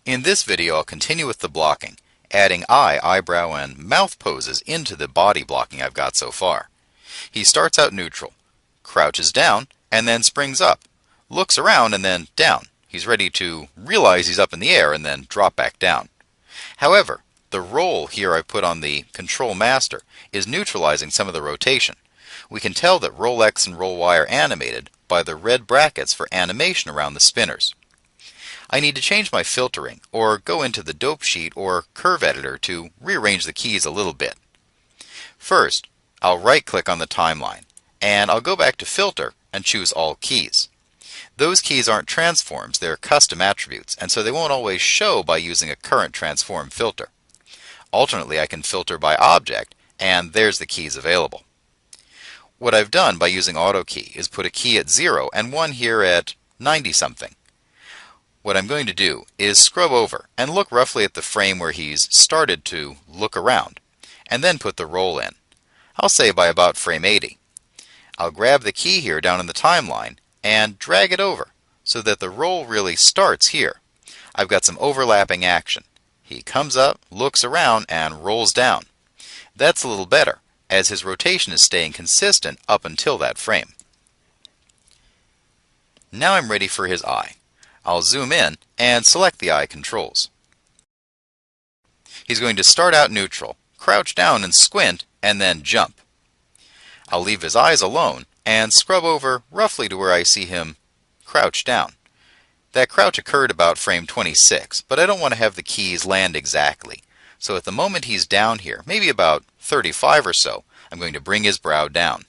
In this video, I'll continue with the blocking, adding eye, eyebrow, and mouth poses into the body blocking I've got so far. He starts out neutral, crouches down, and then springs up, looks around, and then down. He's ready to realize he's up in the air and then drop back down. However, the roll here I put on the Control Master is neutralizing some of the rotation. We can tell that Roll X and Roll Y are animated by the red brackets for animation around the spinners. I need to change my filtering, or go into the dope sheet or curve editor to rearrange the keys a little bit. First, I'll right-click on the timeline, and I'll go back to Filter and choose All Keys. Those keys aren't transforms, they're custom attributes, and so they won't always show by using a current transform filter. Alternately, I can filter by object, and there's the keys available. What I've done by using Auto Key is put a key at 0 and one here at 90-something. What I'm going to do is scrub over and look roughly at the frame where he's started to look around, and then put the roll in. I'll say by about frame 80. I'll grab the key here down in the timeline and drag it over so that the roll really starts here. I've got some overlapping action. He comes up, looks around, and rolls down. That's a little better, as his rotation is staying consistent up until that frame. Now I'm ready for his eye. I'll zoom in and select the eye controls. He's going to start out neutral, crouch down and squint, and then jump. I'll leave his eyes alone and scrub over roughly to where I see him crouch down. That crouch occurred about frame 26, but I don't want to have the keys land exactly. So at the moment he's down here, maybe about 35 or so, I'm going to bring his brow down.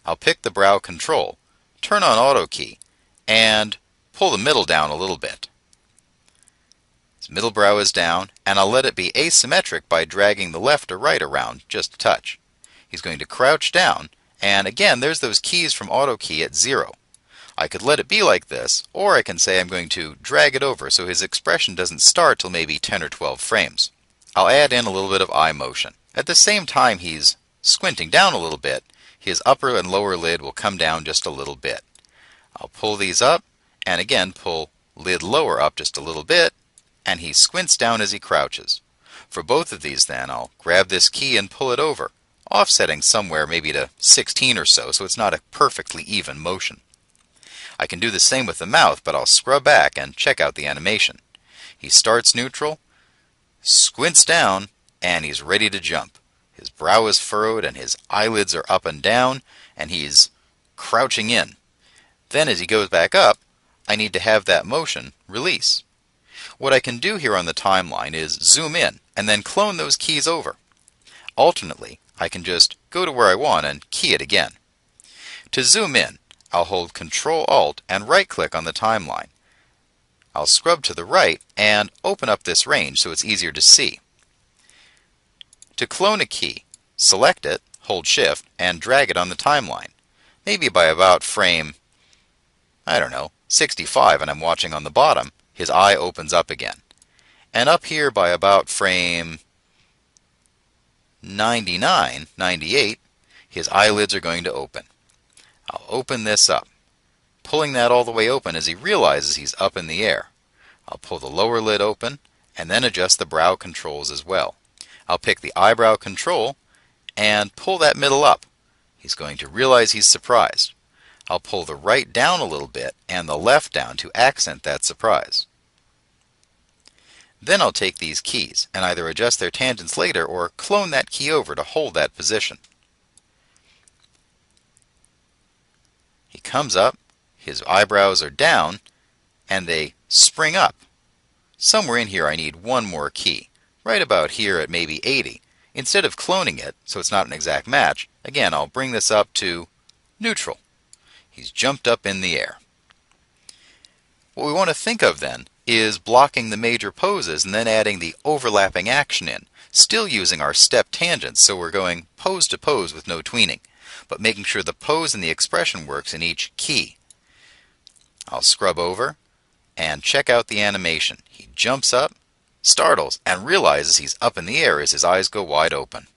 I'll pick the brow control, turn on Auto Key, and pull the middle down a little bit. His middle brow is down, and I'll let it be asymmetric by dragging the left or right around just a touch. He's going to crouch down, and again there's those keys from Auto Key at 0. I could let it be like this, or I can say I'm going to drag it over so his expression doesn't start till maybe 10 or 12 frames. I'll add in a little bit of eye motion. At the same time he's squinting down a little bit, his upper and lower lid will come down just a little bit. I'll pull these up, and again pull lid lower up just a little bit, and he squints down as he crouches. For both of these then, I'll grab this key and pull it over, offsetting somewhere maybe to 16 or so it's not a perfectly even motion. I can do the same with the mouth, but I'll scrub back and check out the animation. He starts neutral, squints down, and he's ready to jump. His brow is furrowed and his eyelids are up and down, and he's crouching in. Then as he goes back up, I need to have that motion release. What I can do here on the timeline is zoom in and then clone those keys over. Alternately, I can just go to where I want and key it again. To zoom in, I'll hold Control-Alt and right-click on the timeline. I'll scrub to the right and open up this range so it's easier to see. To clone a key, select it, hold Shift, and drag it on the timeline. Maybe by about frame, 65, and I'm watching on the bottom, his eye opens up again. And up here by about frame 99, 98, his eyelids are going to open. I'll open this up, pulling that all the way open as he realizes he's up in the air. I'll pull the lower lid open and then adjust the brow controls as well. I'll pick the eyebrow control and pull that middle up. He's going to realize he's surprised. I'll pull the right down a little bit and the left down to accent that surprise. Then I'll take these keys and either adjust their tangents later or clone that key over to hold that position. He comes up, his eyebrows are down, and they spring up. Somewhere in here I need one more key, right about here at maybe 80. Instead of cloning it, so it's not an exact match, again I'll bring this up to neutral. He's jumped up in the air. What we want to think of then is blocking the major poses and then adding the overlapping action in, still using our step tangents, so we're going pose to pose with no tweening, but making sure the pose and the expression works in each key. I'll scrub over and check out the animation. He jumps up, startles, and realizes he's up in the air as his eyes go wide open.